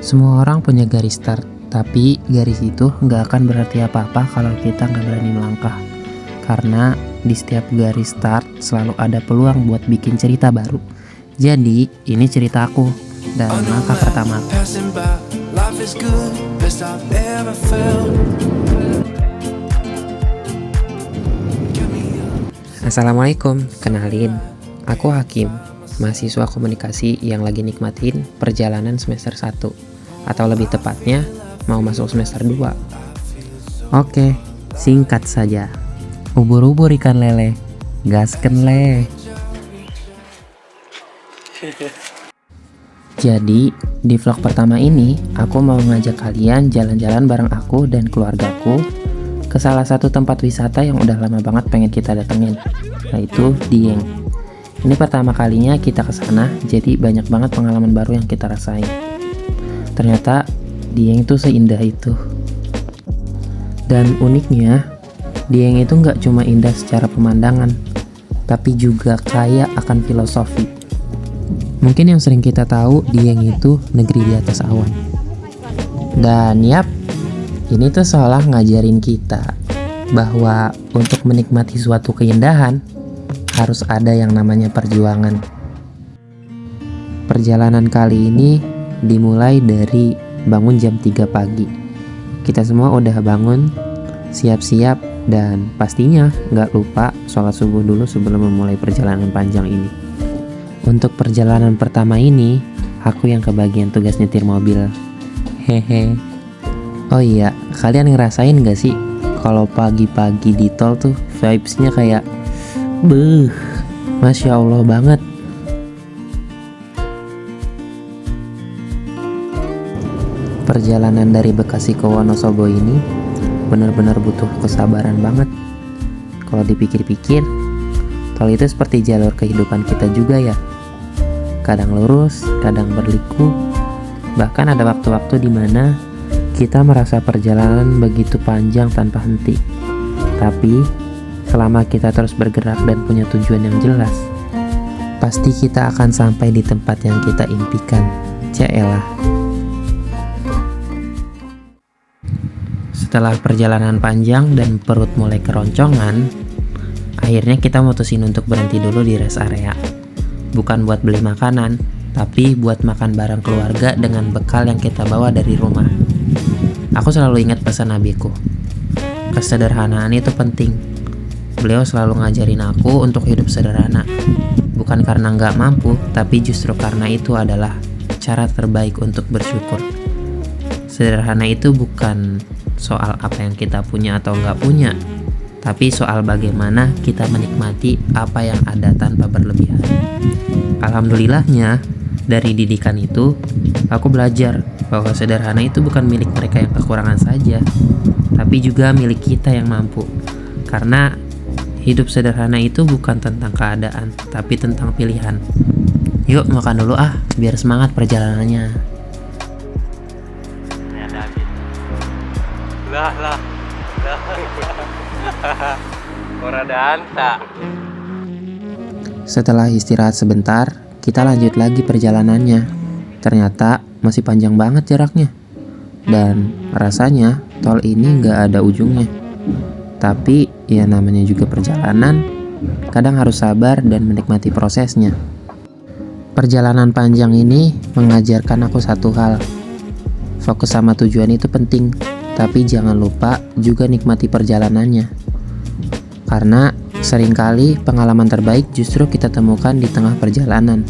Semua orang punya garis start, tapi garis itu nggak akan berarti apa-apa kalau kita nggak berani melangkah. Karena di setiap garis start selalu ada peluang buat bikin cerita baru. Jadi ini cerita aku dan langkah pertama. Assalamualaikum, kenalin, aku Hakim, mahasiswa komunikasi yang lagi nikmatin perjalanan semester 1, atau lebih tepatnya mau masuk semester 2. Oke, singkat saja. Ubur-ubur ikan lele, gasken le. Jadi, di vlog pertama ini, aku mau ngajak kalian jalan-jalan bareng aku dan keluargaku ke salah satu tempat wisata yang udah lama banget pengen kita datengin, yaitu Dieng. Ini pertama kalinya kita ke sana, jadi banyak banget pengalaman baru yang kita rasain. Ternyata Dieng itu seindah itu. Dan uniknya, Dieng itu nggak cuma indah secara pemandangan, tapi juga kaya akan filosofi. Mungkin yang sering kita tahu, Dieng itu negeri di atas awan. Dan yap, ini tuh seolah ngajarin kita bahwa untuk menikmati suatu keindahan harus ada yang namanya perjuangan. Perjalanan kali ini dimulai dari bangun jam 3 pagi. Kita semua udah bangun, siap-siap, dan pastinya nggak lupa sholat subuh dulu sebelum memulai perjalanan panjang ini. Untuk perjalanan pertama ini, aku yang kebagian tugas nyetir mobil. Hehe. Oh iya, kalian ngerasain gak sih kalau pagi-pagi di tol tuh vibes-nya kayak Masya Allah banget. Perjalanan dari Bekasi ke Wonosobo ini benar-benar butuh kesabaran banget. Kalau dipikir-pikir, tol itu seperti jalur kehidupan kita juga ya. Kadang lurus, kadang berliku. Bahkan ada waktu-waktu di mana kita merasa perjalanan begitu panjang tanpa henti. Tapi, selama kita terus bergerak dan punya tujuan yang jelas, pasti kita akan sampai di tempat yang kita impikan. Caelah. Setelah perjalanan panjang dan perut mulai keroncongan, akhirnya kita mutusin untuk berhenti dulu di rest area. Bukan buat beli makanan, tapi buat makan bareng keluarga dengan bekal yang kita bawa dari rumah. Aku selalu ingat pesan nabiku, kesederhanaan itu penting. Beliau selalu ngajarin aku untuk hidup sederhana. Bukan karena nggak mampu, tapi justru karena itu adalah cara terbaik untuk bersyukur. Sederhana itu bukan soal apa yang kita punya atau nggak punya, tapi soal bagaimana kita menikmati apa yang ada tanpa berlebihan. Alhamdulillahnya, dari didikan itu, aku belajar bahwa sederhana itu bukan milik mereka yang kekurangan saja, tapi juga milik kita yang mampu. Karena hidup sederhana itu bukan tentang keadaan, tapi tentang pilihan. Yuk makan dulu biar semangat perjalanannya. Lah. Ora danta. Setelah istirahat sebentar, kita lanjut lagi perjalanannya. Ternyata masih panjang banget jaraknya. Dan rasanya tol ini nggak ada ujungnya. Tapi ya namanya juga perjalanan, kadang harus sabar dan menikmati prosesnya. Perjalanan panjang ini mengajarkan aku satu hal. Fokus sama tujuan itu penting, tapi jangan lupa juga nikmati perjalanannya. Karena seringkali pengalaman terbaik justru kita temukan di tengah perjalanan,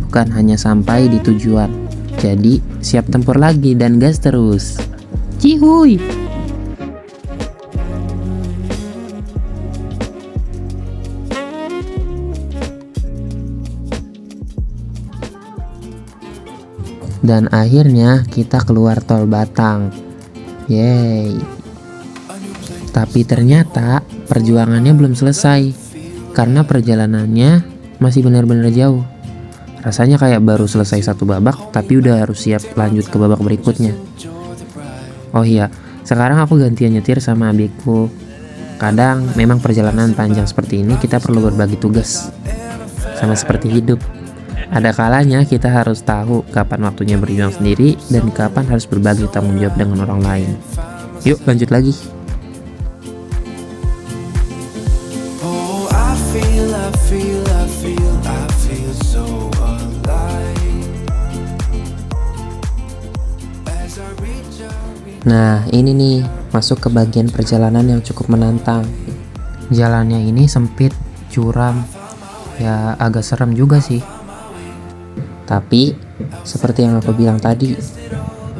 bukan hanya sampai di tujuan. Jadi siap tempur lagi dan gas terus. Cihuy. Dan akhirnya kita keluar tol Batang. Yeay. Tapi ternyata perjuangannya belum selesai, karena perjalanannya masih benar-benar jauh. Rasanya kayak baru selesai satu babak, tapi udah harus siap lanjut ke babak berikutnya. Oh iya, sekarang aku gantian nyetir sama adikku. Kadang memang perjalanan panjang seperti ini kita perlu berbagi tugas. Sama seperti hidup, Ada kalanya kita harus tahu kapan waktunya berjuang sendiri dan kapan harus berbagi tanggung jawab dengan orang lain. Yuk lanjut lagi. Oh, I feel so alive. As I reach out. Nah ini nih, masuk ke bagian perjalanan yang cukup menantang. Jalannya ini sempit, curam, ya agak serem juga sih. Tapi, seperti yang aku bilang tadi,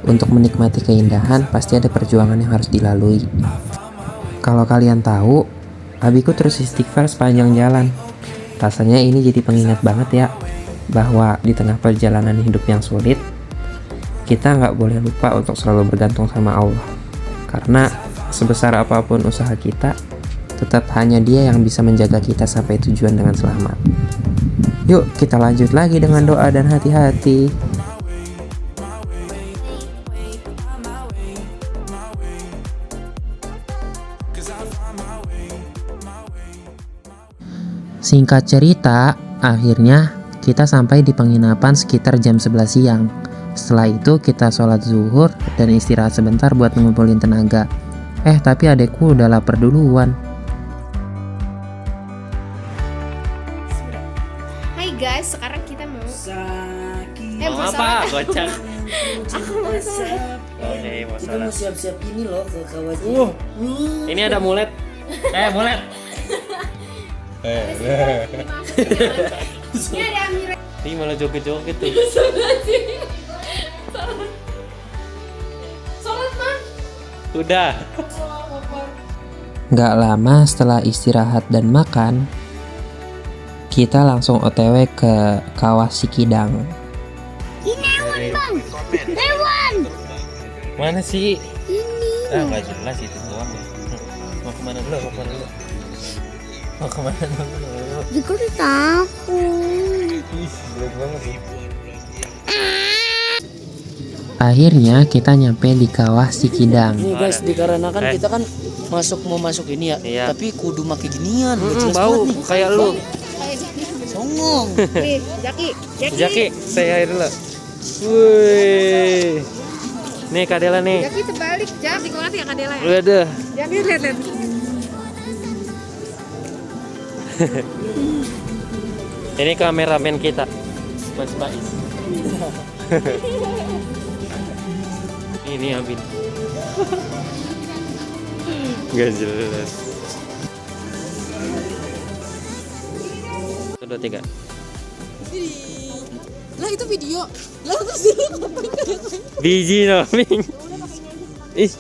untuk menikmati keindahan pasti ada perjuangan yang harus dilalui. Kalau kalian tahu, abiku terus istighfar sepanjang jalan. Rasanya ini jadi pengingat banget ya, bahwa di tengah perjalanan hidup yang sulit, kita nggak boleh lupa untuk selalu bergantung sama Allah. Karena sebesar apapun usaha kita, tetap hanya Dia yang bisa menjaga kita sampai tujuan dengan selamat. Yuk kita lanjut lagi dengan doa dan hati-hati. Singkat cerita, akhirnya kita sampai di penginapan sekitar jam 11 siang. Setelah itu kita sholat zuhur dan istirahat sebentar buat ngumpulin tenaga. Tapi adekku udah lapar duluan. Hai guys, sekarang kita mau Mau apa? Gocak. Aku mau sholat. Oke, mau Kita salah. mau siap-siap ini loh ke kawasan. Ini ada mulet. Mulet. Ini ada Amira. Ini malah joget-joget tuh. Sholat man. Udah. Gak lama setelah istirahat dan makan, kita langsung OTW ke Kawah Sikidang. Mana sih? Ini. Nggak jelas itu doang. Mau kemana dulu? Mau kemana dulu? Jika takut. Ih, jelek banget sih. Akhirnya kita nyampe di Kawah Sikidang. Nih guys, dikarenakan kita kan mau masuk ini ya. Iya. Tapi kudu make ginian. Nggak jelas Bau banget nih. kayak lu. Songong. Nih, Jaki, saya air dulu. Wih. Nih Kadela nih. Jaki terbalik, Jaki banget ya Kadela ya. Waduh. Jaki lihat. Ini kameramen kita. Mas Bais. Ini Abin. Gak jelas. 1, 2, 3. Lah itu video. Lah terus Biji no, Ming. Ih.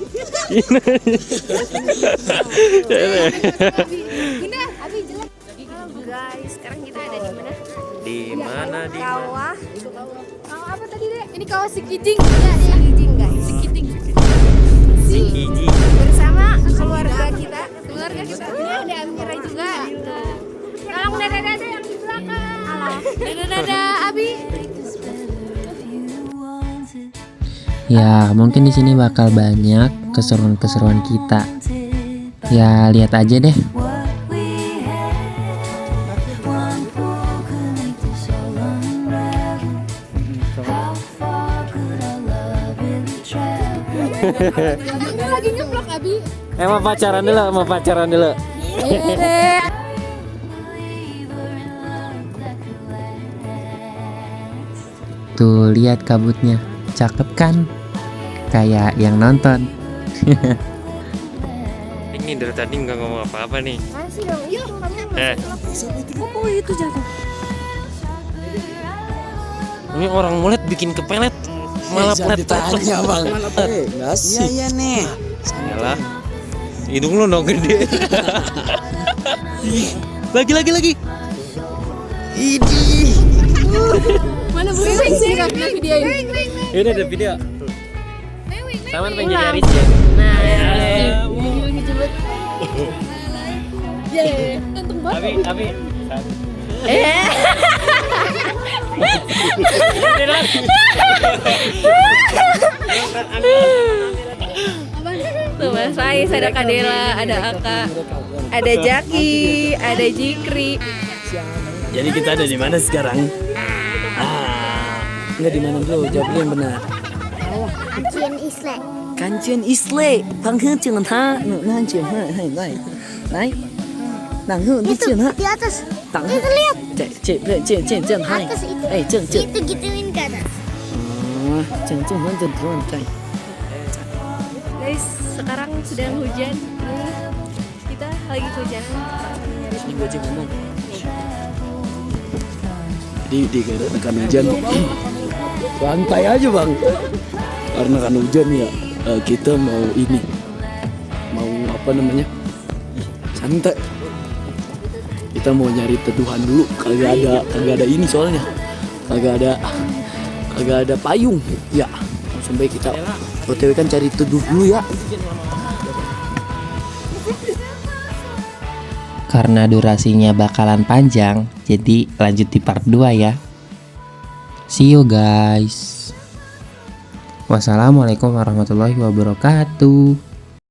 Indah, Abi jelek. Guys, sekarang kita ada di mana? Di mana di mana? Kawah. Kawah apa tadi, Dek? Ini kawah Sikiding. Ya, Sikiding, guys. Sikiding. Biji. Bersama keluarga kita. Ini ada Amira juga. Tolong dada-dada yang di belakang. Dada-dada, Abi. Ya, mungkin di sini bakal banyak keseruan-keseruan kita. Ya, lihat aja deh. Ini lagi ngeblok, Abi. Mau pacaran dulu. Tuh, lihat kabutnya. Cakep kan? Kayak yang nonton. Ini dari tadi nggak ngomong apa-apa nih. Masih dong, yuk kamu. Oh, itu jatuh. Ini orang mulet bikin kepelet. Malah pelet. Ditanya bang. Enggak sih. Iya nih. Yalah. Hidung lu dong gede. Lagi. Idih. Mana boleh sih video ini? Ini ada video. Taman pengen jadi Aris ya. Nah, Iya. cepet. Ya, ganteng banget. Abi. Tuh Mas Faiz, ada Kadela, ada Aka, ada Jaki, ada Jikri. Jadi kita ada di mana sekarang? Enggak di mana dulu? Jawab dulu yang benar. Kajian Islam. Kancian Isle, Banghe jangan ha, nah jangan hai lai, lai, Banghe di Itu jangan ha, di atas. Bang Itu lihat. jangan hai, Atas itu. jangan, Itu gituin ke atas. jangan, Guys, sekarang sedang hujan. Kita lagi hujan. Ini gue aja ngomong. Di kan hujan, santai aja bang. Karena kan hujan ya, kita mau apa namanya, santai. Kita mau nyari teduhan dulu, kagak ada ini soalnya, kagak ada payung. Ya, sampai kita OTW kan cari teduh dulu ya. Karena durasinya bakalan panjang, jadi lanjut di part 2 ya. See you guys. Wassalamualaikum warahmatullahi wabarakatuh.